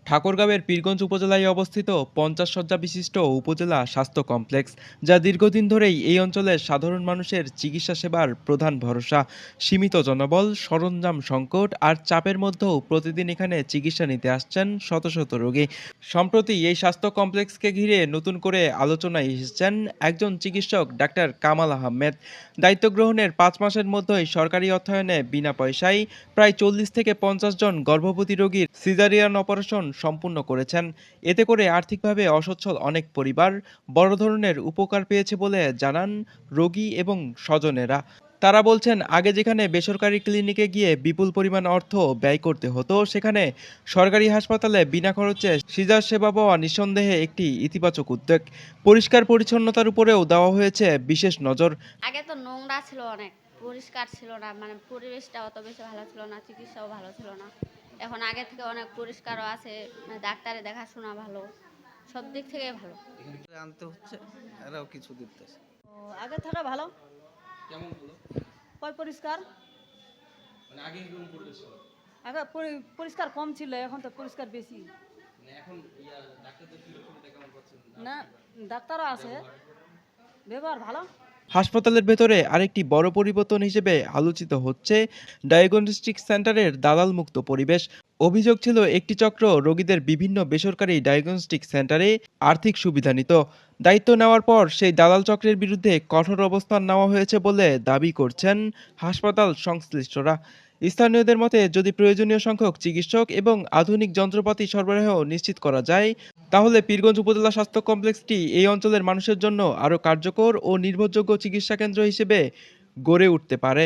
ঠাকুরগাঁওয়ের পীরগঞ্জ উপজেলায় অবস্থিত ৫০ শয্যা বিশিষ্ট উপজেলা স্বাস্থ্য কমপ্লেক্স, যা দীর্ঘদিন ধরেই এই অঞ্চলের সাধারণ মানুষের চিকিৎসা সেবার প্রধান ভরসা। সীমিত জনবল, সরঞ্জাম সংকট আর চাপের মধ্যেও প্রতিদিন এখানে চিকিৎসা নিতে আসছেন শত শত রোগী। সম্প্রতি এই স্বাস্থ্য কমপ্লেক্সকে ঘিরে নতুন করে আলোচনায় এসেছেন একজন চিকিৎসক, ডাক্তার কামাল আহমেদ। দায়িত্ব গ্রহণের ৫ মাসের মধ্যেই সরকারি অর্থায়নে বিনা পয়সায় প্রায় ৪০ থেকে ৫০ জন গর্ভবতী রোগীর সিজারিয়ান অপারেশন সম্পূর্ণ করেছেন। এতে করে আর্থিকভাবে অসচ্ছল অনেক পরিবার বড় ধরনের উপকার পেয়েছে বলে জানান রোগী এবং স্বজনেরা। তারা বলছেন, আগে যেখানে বেসরকারি ক্লিনিকে গিয়ে বিপুল পরিমাণ অর্থ ব্যয় করতে হতো, সেখানে সরকারি হাসপাতালে বিনা খরচে সিজার সেবা পাওয়া নিঃসন্দেহে একটি ইতিবাচক উদ্যোগ। পরিষ্কার পরিচ্ছন্নতার উপরেও দেওয়া হয়েছে বিশেষ নজর। আগে তো নোংরা ছিল অনেক, পরিষ্কার ছিল না, মানে পরিবেশটা অত বেশি ভালো ছিল না, চিকিৎসাও ভালো ছিল না। এখন আগে থেকে অনেক পরিষ্কারও আছে, মানে ডাক্তারের দেখাশোনা ভালো, সব দিক থেকে ভালো। আনতে হচ্ছে, এরাও কিছু দিতেছে। ও, আগে থাকা ভালো। কেমন হলো? পরিষ্কার। মানে আগে এরকম পরিবেশ ছিল? আগে পরিষ্কার কম ছিল, এখন তো পরিষ্কার বেশি। মানে এখন ডাক্তারদের সুযোগ-সুবিধা কেমন পাচ্ছেন? না, ডাক্তারও আছে, ব্যবহার ভালো। হাসপাতালের ভেতরে আরেকটি বড় পরিবর্তন হিসেবে আলোচিত হচ্ছে ডায়াগনস্টিক সেন্টারের দালাল মুক্ত পরিবেশ। অভিযোগ ছিল একটি চক্র রোগীদের বিভিন্ন বেসরকারি ডায়াগনস্টিক সেন্টারে আর্থিক সুবিধা নিত। দায়িত্ব নেওয়ার পর সেই দালাল চক্রের বিরুদ্ধে কঠোর অবস্থান নেওয়া হয়েছে বলে দাবি করছেন হাসপাতাল সংশ্লিষ্টরা। স্থানীয়দের মতে, যদি প্রয়োজনীয় সংখ্যক চিকিৎসক এবং আধুনিক যন্ত্রপাতি সরবরাহ নিশ্চিত করা যায়, তাহলে পীরগঞ্জ উপজেলা স্বাস্থ্য কমপ্লেক্সটি এই অঞ্চলের মানুষের জন্য আরও কার্যকর ও নির্ভরযোগ্য চিকিৎসা কেন্দ্র হিসেবে গড়ে উঠতে পারে।